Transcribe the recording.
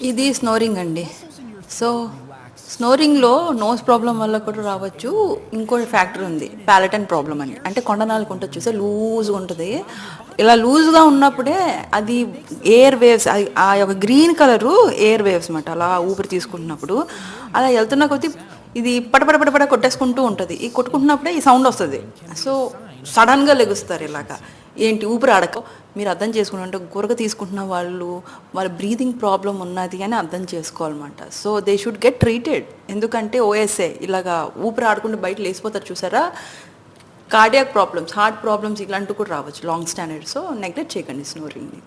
ఇది స్నోరింగ్ అండి. So స్నోరింగ్లో nose problem వల్ల కూడా రావచ్చు. ఇంకో ఫ్యాక్టర్ ఉంది, ప్యాలటన్ ప్రాబ్లం అని. అంటే కొండనాలకు ఉంటుంది చూసే, లూజ్గా ఉంటుంది. ఇలా లూజ్గా ఉన్నప్పుడే అది ఎయిర్ వేవ్స్, ఆ యొక్క గ్రీన్ కలరు ఎయిర్ వేవ్స్ అన్నమాట. అలా ఊపిరి తీసుకుంటున్నప్పుడు అలా వెళ్తున్న కొద్దీ ఇది పడపడ కొట్టేసుకుంటూ ఉంటుంది. ఈ కొట్టుకుంటున్నప్పుడే ఈ సౌండ్ వస్తుంది. సో సడన్గా లెగుస్తారు ఇలాగా. ఏంటి ఊపిరి ఆడక మీరు అర్థం చేసుకుంటే గురక తీసుకుంటున్న వాళ్ళ బ్రీతింగ్ ప్రాబ్లం ఉన్నది అని అర్థం చేసుకోవాలన్నమాట. So they should get treated. ఎందుకంటే ఓఎస్ఏ ఇలాగా ఊపిరి ఆడకుండా బయట లేసిపోతారు చూసారా, కార్డియాక్ ప్రాబ్లమ్స్, హార్ట్ ప్రాబ్లమ్స్ ఇలాంటివి కూడా రావచ్చు లాంగ్ స్టాండర్డ్. సో నెగ్లెక్ట్ చేయకండి స్నోరింగ్ని.